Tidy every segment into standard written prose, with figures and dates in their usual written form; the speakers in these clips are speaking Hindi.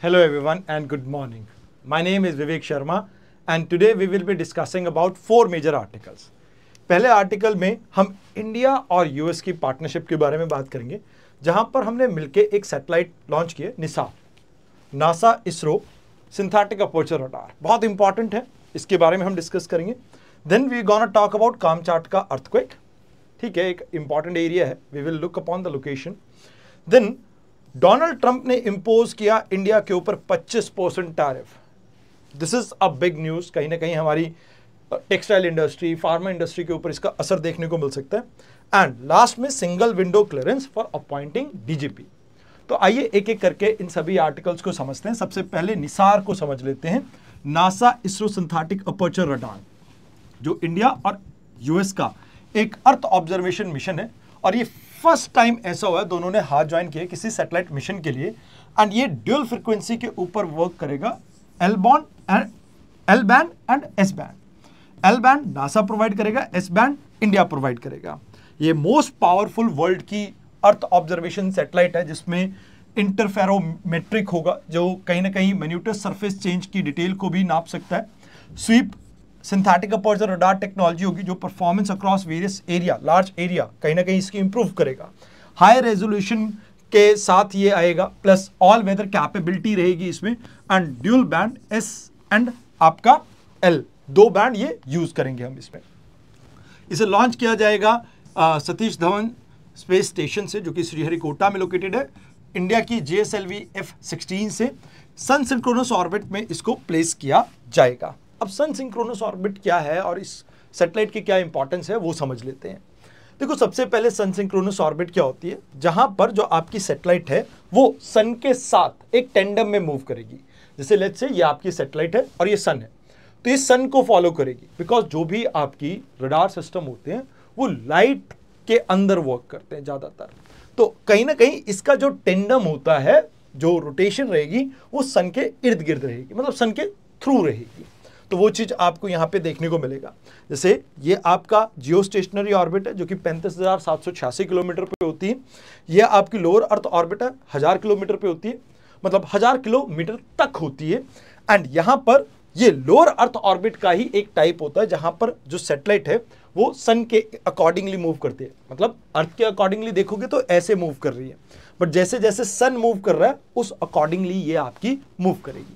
Hello everyone and good morning. My name is Vivek Sharma and today we will be discussing about four major articles. पहले आर्टिकल में हम इंडिया और यूएस की पार्टनरशिप के बारे में बात करेंगे, जहां पर हमने मिलके एक सैटेलाइट लॉन्च किए NISAR, NASA ISRO synthetic aperture radar, बहुत इंपॉर्टेंट है, इसके बारे में हम डिस्कस करेंगे. Then we gonna talk about Kamchatka का अर्थक्वेक, ठीक है, एक इंपॉर्टेंट एरिया है, we will look upon the location. Then Donald Trump ने इंपोज किया इंडिया के ऊपर 25% tariff. This is a big news. कहीं ना कहीं हमारी टेक्सटाइल इंडस्ट्री, फार्मा इंडस्ट्री के ऊपर इसका असर देखने को मिल सकता है. एंड लास्ट में single window clearance for appointing DGP. तो आइए एक एक करके इन सभी आर्टिकल्स को समझते हैं. सबसे पहले निसार को समझ लेते हैं. NASA ISRO synthetic aperture radar, जो इंडिया और यूएस का एक अर्थ ऑब्जर्वेशन मिशन है, और ये फर्स्ट टाइम ऐसा हुआ है दोनों ने हाथ ज्वाइन किए किसी सैटेलाइट मिशन के लिए. एंड ये ड्यूल फ्रीक्वेंसी के ऊपर वर्क करेगा, L band and S band. L band NASA provide करेगा, एस बैंड इंडिया प्रोवाइड करेगा. ये मोस्ट पावरफुल वर्ल्ड की अर्थ ऑब्जर्वेशन सैटेलाइट है, जिसमें इंटरफेरोमेट्रिक होगा, जो कहीं ना कहीं मिन्यूटस सरफेस चेंज की डिटेल को भी नाप सकता है. Sweep synthetic aperture radar technology होगी, जो performance across various area, large area कहीं ना कहीं इसकी इंप्रूव करेगा. हाई रेजोल्यूशन के साथ ये आएगा, प्लस ऑल वेदर कैपेबिलिटी रहेगी इसमें. And dual band S and आपका एल, दो बैंड ये यूज करेंगे हम इसमें. इसे लॉन्च किया जाएगा सतीश धवन स्पेस स्टेशन से, जो कि श्रीहरिकोटा में लोकेटेड है, इंडिया की GSLV F-16 से. सन सिंक्रोनस ऑर्बिट में इसको प्लेस किया जाएगा. अब सन सिंक्रोनस ऑर्बिट क्या है और इस सैटेलाइट की क्या इंपॉर्टेंस है वो समझ लेते हैं. देखो, सबसे पहले सन सिंक्रोनस ऑर्बिट क्या होती है, जहां पर जो आपकी सैटेलाइट है वो सन के साथ एक टेंडम में मूव करेगी. जैसे लेट्स से ये आपकी सैटेलाइट है और ये सन है, तो ये सन को फॉलो करेगी, बिकॉज जो भी आपकी रडार सिस्टम होते हैं वो लाइट के अंदर वर्क करते हैं ज्यादातर. तो कहीं ना कहीं इसका जो टेंडम होता है, जो रोटेशन रहेगी वो सन के इर्द गिर्द रहेगी, मतलब सन के थ्रू रहेगी. तो वो चीज आपको यहाँ पे देखने को मिलेगा. जैसे ये आपका जियो स्टेशनरी ऑर्बिट है, जो कि 35,786 किलोमीटर पे होती है. ये आपकी लोअर अर्थ ऑर्बिट है, 1000 किलोमीटर पे होती है, मतलब 1000 किलोमीटर तक होती है. एंड यहाँ पर ये लोअर अर्थ ऑर्बिट का ही एक टाइप होता है, जहां पर जो सैटेलाइट है वो सन के अकॉर्डिंगली मूव करती है. मतलब अर्थ के अकॉर्डिंगली देखोगे तो ऐसे मूव कर रही है, बट जैसे जैसे सन मूव कर रहा है उस अकॉर्डिंगली ये आपकी मूव करेगी.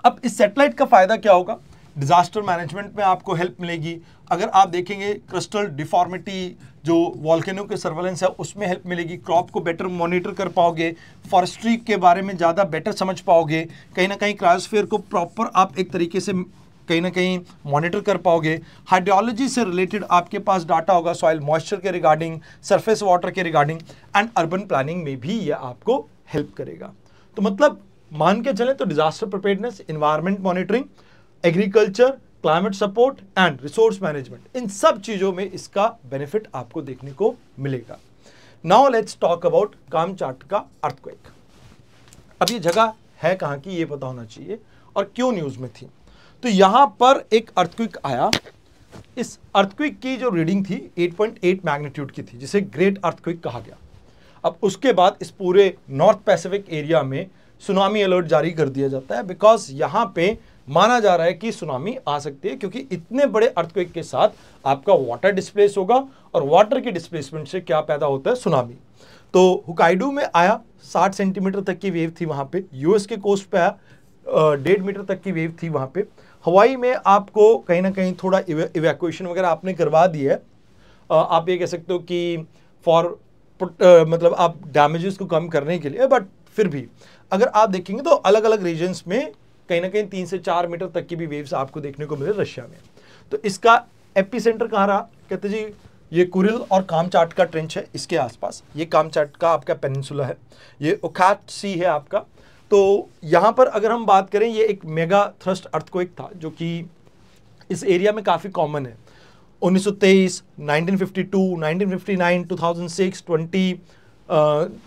अब इस सैटेलाइट का फायदा क्या होगा, डिजास्टर मैनेजमेंट में आपको हेल्प मिलेगी. अगर आप देखेंगे क्रिस्टल डिफॉर्मिटी, जो वॉल्केनो के सर्वेलेंस है, उसमें हेल्प मिलेगी. क्रॉप को बेटर मॉनिटर कर पाओगे, फॉरेस्ट्री के बारे में ज़्यादा बेटर समझ पाओगे. कहीं ना कहीं क्रायोस्फीयर को प्रॉपर आप एक तरीके से कहीं ना कहीं मॉनिटर कर पाओगे. हाइड्रोलॉजी से रिलेटेड आपके पास डाटा होगा, सॉइल मॉइस्चर के रिगार्डिंग, सरफेस वाटर के रिगार्डिंग, एंड अर्बन प्लानिंग में भी ये आपको हेल्प करेगा. तो मतलब मान के चलें तो disaster preparedness, environment monitoring, agriculture, climate support and resource management, इन सब चीजों में इसका बेनिफिट आपको देखने को मिलेगा. Now let's talk about Kamchatka का अर्थक्वेक. अब ये जगह है कहाँ की, ये पता होना चाहिए, और क्यों न्यूज में थी. तो यहां पर एक अर्थक्वेक आया. इस अर्थक्वेक की जो रीडिंग थी 8.8 मैग्नीट्यूड की थी, जिसे ग्रेट अर्थक्वेक कहा गया. अब उसके बाद इस पूरे नॉर्थ पैसिफिक एरिया में सुनामी अलर्ट जारी कर दिया जाता है, बिकॉज यहां पे माना जा रहा है कि सुनामी आ सकती है, क्योंकि इतने बड़े अर्थक्वेक के साथ आपका वाटर डिस्प्लेस होगा, और वाटर के डिस्प्लेसमेंट से क्या पैदा होता है, सुनामी. तो हुकाइडो में आया, 60 सेंटीमीटर तक की वेव थी वहां पे. यूएस के कोस्ट पे आया, 1.5 मीटर तक की वेव थी वहां पे. हवाई में आपको कहीं ना कहीं थोड़ा इवैक्यूएशन वगैरह आपने करवा दी है. आप ये कह सकते हो कि मतलब आप डैमेजेस को कम करने के लिए, बट फिर भी अगर आप देखेंगे तो अलग अलग रीजन्स में कहीं ना कहीं 3 से 4 मीटर तक की भी वेव्स आपको देखने को मिले रशिया में. तो इसका एपिसेंटर कहाँ रहा, कहते जी ये कुरिल और कामचाट का ट्रेंच है, इसके आसपास. ये कामचाट का आपका पेनिनसुला है, ये ओखैट सी है आपका. तो यहाँ पर अगर हम बात करें, ये एक मेगा थ्रस्ट अर्थक्वेक था, जो कि इस एरिया में काफ़ी कॉमन है. 1923, 1952, 1959, 2006,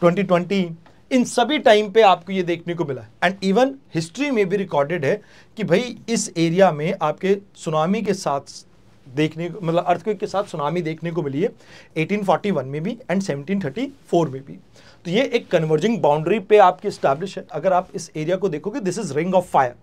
2020, इन सभी टाइम पे आपको ये देखने को मिला. एंड इवन हिस्ट्री में भी रिकॉर्डेड है कि भाई इस एरिया में आपके सुनामी के साथ देखने को, मतलब अर्थक्वेक के साथ सुनामी देखने को मिली है 1841 में भी एंड 1734 में भी. तो ये एक कन्वर्जिंग बाउंड्री पे आपकी स्टैब्लिश है। अगर आप इस एरिया को देखोगे, this is ring of fire.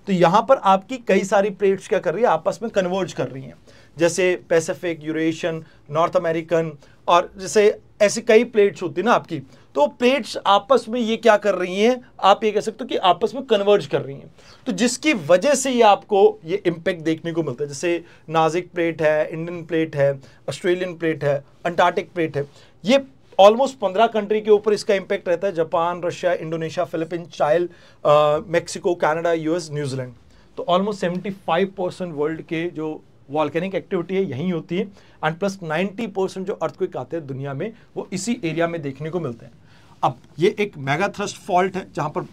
तो यहां पर आपकी कई सारी प्लेट्स क्या कर रही है, आपस में कन्वर्ज कर रही हैं, जैसे पैसिफिक, यूरेशियन, नॉर्थ अमेरिकन, और जैसे ऐसी कई प्लेट्स होती है ना आपकी। तो प्लेट्स आपस में ये क्या कर रही हैं, आप ये कह सकते हो कि आपस में कन्वर्ज कर रही हैं, तो जिसकी वजह से ये आपको ये इम्पैक्ट देखने को मिलता है। जैसे नाजिक प्लेट है, इंडियन प्लेट है, ऑस्ट्रेलियन प्लेट है, अंटार्कटिक प्लेट है, ये ऑलमोस्ट 15 कंट्री के ऊपर इसका इम्पैक्ट रहता है। जापान, रशिया, इंडोनेशिया, फिलीपींस, चाइल, मैक्सिको, कनाडा, यूएस, न्यूजीलैंड। तो ऑलमोस्ट 75% वर्ल्ड के जो वॉल्केनिक एक्टिविटी है यहीं होती है, एंड प्लस 90% जो अर्थक्वेक आते हैं दुनिया में वो इसी एरिया में देखने को मिलते हैं। अब ये एक मेगा थ्रस्ट फॉल्ट है जहां पर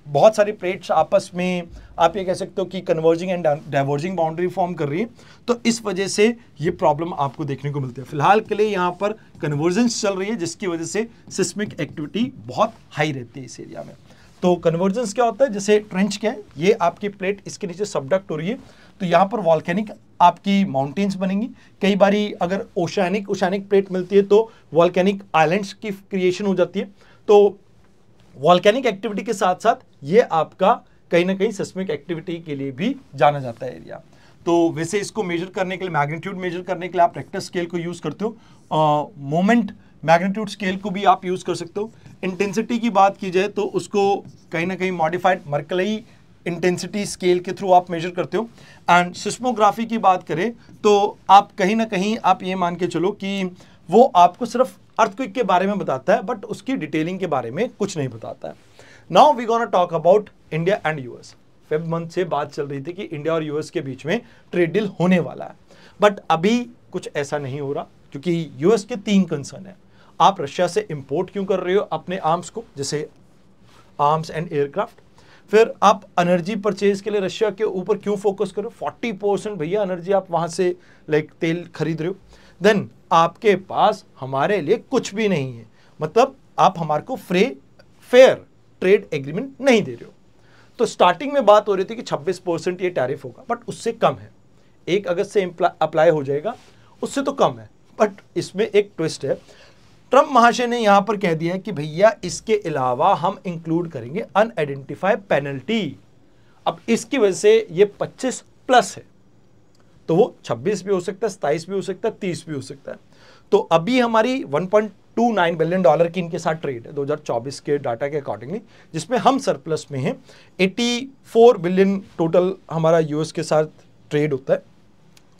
बहुत सारी प्लेट्स आपस में, आप ये कह सकते हो कि converging and diverging boundary form कर रही है, तो इस वजह से ये प्रॉब्लम आपको देखने को मिलती है। फिलहाल के लिए यहाँ पर कन्वर्जेंस चल रही है, जिसकी वजह से सिस्मिक एक्टिविटी बहुत हाई रहती है इस एरिया में। तो कन्वर्जेंस क्या होता है, जैसे ट्रेंच क्या है, ये आपकी प्लेट इसके नीचे सबडक्ट हो रही है, तो यहाँ पर वॉल्केनिक आपकी माउंटेन्स बनेंगी। कई बारी अगर ओशियानिक प्लेट मिलती है तो वॉल्केनिक आइलैंड्स की क्रिएशन हो जाती है। तो वॉल्केनिक एक्टिविटी के साथ साथ ये आपका कहीं ना कहीं सिस्मिक एक्टिविटी के लिए भी जाना जाता है एरिया। तो वैसे इसको मेजर करने के लिए, मैग्नीट्यूड मेजर करने के लिए आप रेक्टर स्केल को यूज करते हो, मोमेंट मैग्नीट्यूड स्केल को भी आप यूज कर सकते हो। इंटेंसिटी की बात की जाए तो उसको कहीं ना कहीं मॉडिफाइड मर्कली इंटेंसिटी स्केल के थ्रू आप मेजर करते हो। एंड सिस्मोग्राफी की बात करें तो आप कहीं ना कहीं आप ये मान के चलो कि वो आपको सिर्फ अर्थक्वेक के बारे में बताता है, बट उसकी डिटेलिंग के बारे में कुछ नहीं बताता है। Now we gonna talk about India and US. Feb month से बात चल रही थी कि इंडिया और यूएस के बीच में ट्रेड डील होने वाला है, बट अभी कुछ ऐसा नहीं हो रहा, क्योंकि यूएस के 3 कंसर्न है। आप रशिया से इंपोर्ट क्यों कर रहे हो अपने आर्म्स को, जैसे आर्म्स एंड एयरक्राफ्ट। फिर आप एनर्जी परचेज के लिए रशिया के ऊपर क्यों फोकस करो, 40% भैया एनर्जी आप वहां से तेल खरीद रहे हो। देन आपके पास हमारे लिए कुछ भी नहीं है, मतलब आप हमारे को फेयर ट्रेड एग्रीमेंट नहीं दे रहे हो। तो स्टार्टिंग में बात हो रही थी कि 26% ये टैरिफ होगा, बट उससे कम है। 1 अगस्त से अप्लाई हो जाएगा, उससे तो कम है। बट इसमें एक ट्विस्ट है, ट्रंप महाशय ने यहां पर कह दिया है कि भैया इसके अलावा हम इंक्लूड करेंगे अनआइडेंटिफाइड पेनल्टी। अब इसकी वजह से ये 25+ है, तो वो 26 भी हो सकता है, 27 भी हो सकता है, 30 भी हो सकता है। तो अभी हमारी $1.29 बिलियन की इनके साथ ट्रेड है 2024 के डाटा के अकॉर्डिंगली, जिसमें हम सरप्लस में हैं। 84 बिलियन टोटल हमारा यूएस के साथ ट्रेड होता है,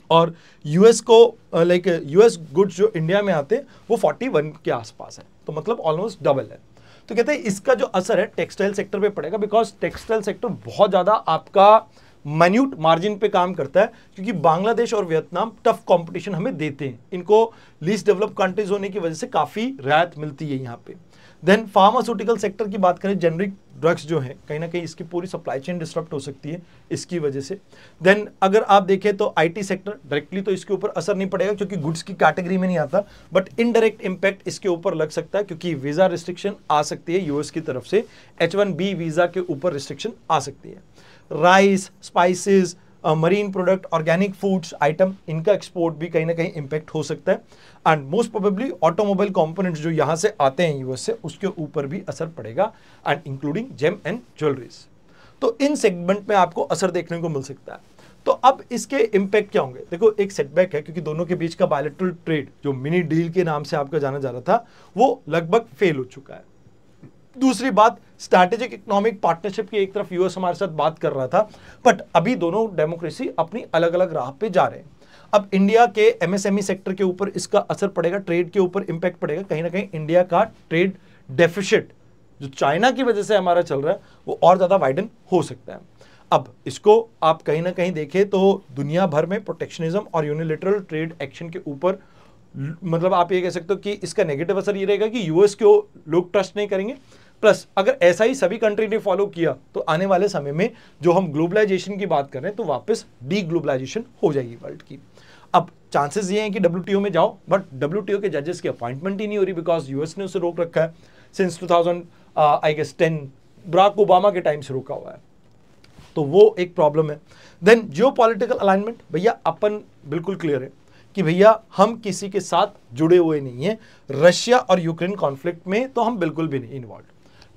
और यूएस को यूएस गुड्स जो इंडिया में आते हैं वो 41 के आसपास है, तो मतलब ऑलमोस्ट डबल है। तो कहते हैं इसका जो असर है टेक्सटाइल सेक्टर पे पड़ेगा, बिकॉज टेक्सटाइल सेक्टर बहुत ज़्यादा आपका माइन्यूट मार्जिन पे काम करता है, क्योंकि बांग्लादेश और वियतनाम टफ कंपटीशन हमें देते हैं, इनको लीस्ट डेवलप कंट्रीज होने की वजह से काफ़ी रियायत मिलती है यहाँ पे। देन फार्मास्यूटिकल सेक्टर की बात करें, जेनरिक ड्रग्स जो है कहीं ना कहीं इसकी पूरी सप्लाई चेन डिस्टर्ब हो सकती है इसकी वजह से। देन अगर आप देखें तो आईटी सेक्टर डायरेक्टली तो इसके ऊपर असर नहीं पड़ेगा, क्योंकि गुड्स की कैटेगरी में नहीं आता, बट इनडायरेक्ट इंपैक्ट इसके ऊपर लग सकता है, क्योंकि वीज़ा रिस्ट्रिक्शन आ सकती है यूएस की तरफ से, H1B वीज़ा के ऊपर रिस्ट्रिक्शन आ सकती है। Rice, spices, marine product, organic foods item, इनका एक्सपोर्ट भी कहीं ना कहीं इंपैक्ट हो सकता है। And most probably automobile components जो यहाँ से आते हैं यूएस से, उसके ऊपर भी असर पड़ेगा, and including gem and jewelries. तो इन सेगमेंट में आपको असर देखने को मिल सकता है। तो अब इसके इम्पैक्ट क्या होंगे, देखो एक सेटबैक है, क्योंकि दोनों के बीच का बायलैटरल ट्रेड जो मिनी डील के नाम से आपका जाना जा रहा था वो लगभग फेल हो चुका है। दूसरी बात, स्ट्रैटेजिक इकोनॉमिक पार्टनरशिप की एक तरफ यूएस हमारे साथ बात कर रहा था, बट अभी दोनों डेमोक्रेसी अपनी अलग अलग राह पे जा रहे हैं। अब इंडिया के एमएसएमई सेक्टर के ऊपर इसका असर पड़ेगा, ट्रेड के ऊपर इंपैक्ट पड़ेगा। कहीं ना कहीं इंडिया का ट्रेड डेफिसिट जो चाइना की वजह से हमारा चल रहा है वो और ज़्यादा वाइडन हो सकता है। अब इसको आप कहीं ना कहीं देखें तो दुनिया भर में प्रोटेक्शनिज्म और यूनिलेटरल ट्रेड एक्शन के ऊपर, मतलब आप ये कह सकते हो कि इसका नेगेटिव असर ये रहेगा कि यूएस को लोग ट्रस्ट नहीं करेंगे। प्लस अगर ऐसा ही सभी कंट्री ने फॉलो किया तो आने वाले समय में जो हम ग्लोबलाइजेशन की बात कर रहे हैं तो वापस डी ग्लोबलाइजेशन हो जाएगी वर्ल्ड की। अब चांसेस ये हैं कि WTO में जाओ, बट WTO के जजेस की अपॉइंटमेंट ही नहीं हो रही, बिकॉज यूएस ने उसे रोक रखा है सिंस 2010 बराक ओबामा के टाइम से रोका हुआ है, तो वो एक प्रॉब्लम है। देन जियोपॉलिटिकल अलाइनमेंट, भैया अपन बिल्कुल क्लियर है कि भैया हम किसी के साथ जुड़े हुए नहीं हैं, रशिया और यूक्रेन कॉन्फ्लिक्ट में तो हम बिल्कुल भी नहीं इन्वॉल्व।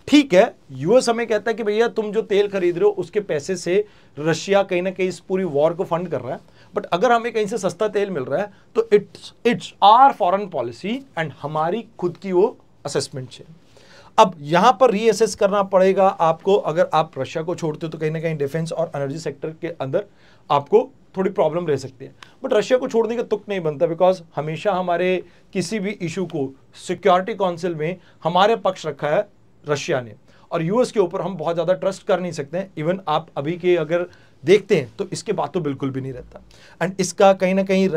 ठीक है, यूएस हमें कहता है कि भैया तुम जो तेल खरीद रहे हो उसके पैसे से रशिया कहीं ना कहीं इस पूरी वॉर को फंड कर रहा है, बट अगर हमें कहीं से सस्ता तेल मिल रहा है तो it's our foreign policy and हमारी खुद की वो असेसमेंट है। अब यहां पर रीअसेस करना पड़ेगा आपको। अगर आप रशिया को छोड़ते हो तो कहीं ना कहीं डिफेंस और एनर्जी सेक्टर के अंदर आपको थोड़ी प्रॉब्लम रह सकती है, बट रशिया को छोड़ने का तुक नहीं बनता, बिकॉज हमेशा हमारे किसी भी इशू को सिक्योरिटी काउंसिल में हमारे पक्ष रखा है रशिया ने, और यूएस के ऊपर हम बहुत ज़्यादा ट्रस्ट कर नहीं सकते हैं। इवन आप अभी के अगर देखते हैं तो इसके बात तो बिल्कुल भी नहीं रहता। एंड इसका कहीं ना कहीं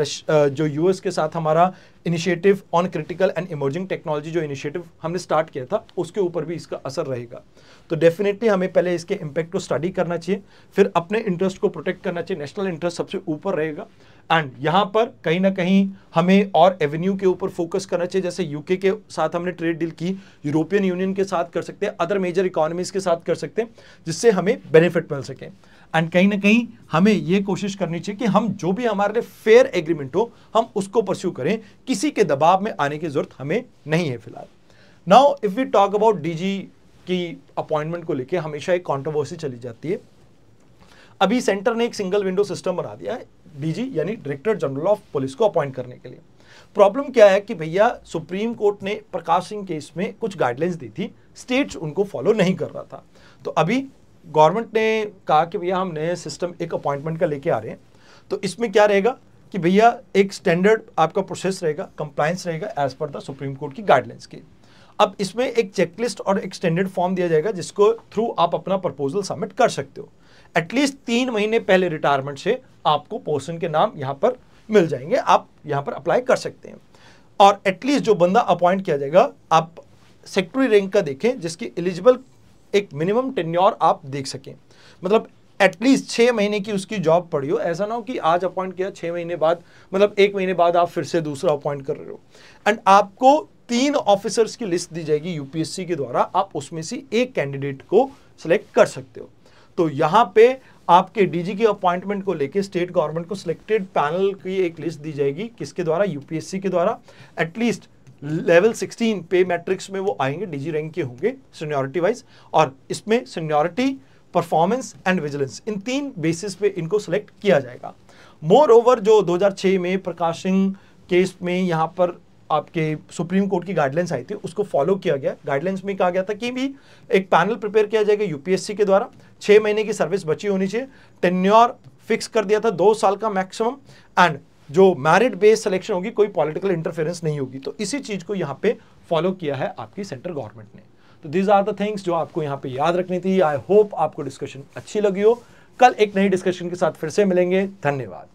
जो यूएस के साथ हमारा initiative on critical and emerging technology जो इनिशिएटिव हमने स्टार्ट किया था उसके ऊपर भी इसका असर रहेगा। तो डेफिनेटली हमें पहले इसके इम्पैक्ट को स्टडी करना चाहिए, फिर अपने इंटरेस्ट को प्रोटेक्ट करना चाहिए। नेशनल इंटरेस्ट सबसे ऊपर रहेगा एंड यहाँ पर कहीं ना कहीं हमें और एवेन्यू के ऊपर फोकस करना चाहिए। जैसे यूके के साथ हमने ट्रेड डील की, यूरोपियन यूनियन के साथ कर सकते हैं, अदर मेजर इकोनॉमीज के साथ कर सकते हैं, जिससे हमें बेनिफिट मिल सके। एंड कहीं ना कहीं हमें ये कोशिश करनी चाहिए कि हम जो भी हमारे लिए फेयर एग्रीमेंट हो हम उसको परस्यू करें, किसी के दबाव में आने की जरूरत हमें नहीं है फिलहाल। Now if we talk about DG की अपॉइंटमेंट को लेके हमेशा एक कंट्रोवर्सी चली जाती है। अभी सेंटर ने एक सिंगल विंडो सिस्टम बना दिया है डीजी यानी डायरेक्टर जनरल ऑफ पुलिस को अपॉइंट करने के लिए। प्रॉब्लम क्या है कि भैया सुप्रीम कोर्ट ने प्रकाश सिंह केस में कुछ गाइडलाइंस दी थी, स्टेट्स उनको फॉलो नहीं कर रहा था। तो अभी गवर्नमेंट ने कहा कि भैया हम नए सिस्टम एक अपॉइंटमेंट का लेके आ रहे हैं। तो इसमें क्या रहेगा कि भैया एक स्टैंडर्ड आपका प्रोसेस रहेगा, कंप्लायंस रहेगा as per the supreme court की गाइडलाइंस की। अब इसमें एक चेकलिस्ट और एक स्टैंडर्ड फॉर्म दिया जाएगा जिसको थ्रू आप अपना प्रपोजल सबमिट कर सकते हो। एटलीस्ट 3 महीने पहले रिटायरमेंट से आपको पर्सन के नाम यहाँ पर मिल जाएंगे, आप यहाँ पर अप्लाई कर सकते हैं। और एटलीस्ट जो बंदा अपॉइंट किया जाएगा आप सेक्रेटरी रैंक का देखें जिसकी एलिजिबल एक मिनिमम टेन्योर आप देख सकें, मतलब एटलीस्ट 6 महीने की उसकी जॉब पड़ी हो। ऐसा ना हो कि आज अपॉइंट किया 6 महीने बाद, मतलब 1 महीने बाद आप फिर से दूसरा अपॉइंट कर रहे हो। एंड आपको 3 ऑफिसर्स की लिस्ट दी जाएगी यूपीएससी के द्वारा, आप उसमें से एक कैंडिडेट को सिलेक्ट कर सकते हो। तो यहाँ पे आपके डीजी की अपॉइंटमेंट को लेके स्टेट गवर्नमेंट को सिलेक्टेड पैनल की एक लिस्ट दी जाएगी, किसके द्वारा, यूपीएससी के द्वारा। एटलीस्ट लेवल 16 पे मैट्रिक्स में वो आएंगे, डीजी रैंक के होंगे सीनियरिटी वाइज, और इसमें seniority, performance and vigilance, in 3 basis पे इनको सिलेक्ट किया जाएगा। मोर ओवर जो 2006 में प्रकाश सिंह केस में यहाँ पर आपके सुप्रीम कोर्ट की गाइडलाइंस आई थी उसको फॉलो किया गया। गाइडलाइंस में कहा गया था कि भी एक पैनल प्रिपेयर किया जाएगा यूपीएससी के द्वारा, 6 महीने की सर्विस बची होनी चाहिए, टेन्योर फिक्स कर दिया था 2 साल का मैक्सिमम, एंड जो मेरिट बेस्ड सिलेक्शन होगी, कोई पॉलिटिकल इंटरफेरेंस नहीं होगी। तो इसी चीज को यहाँ पे फॉलो किया है आपकी सेंट्रल गवर्नमेंट ने। तो दीज आर द थिंग्स जो आपको यहाँ पे याद रखनी थी। आई होप आपको डिस्कशन अच्छी लगी हो। कल एक नई डिस्कशन के साथ फिर से मिलेंगे। धन्यवाद।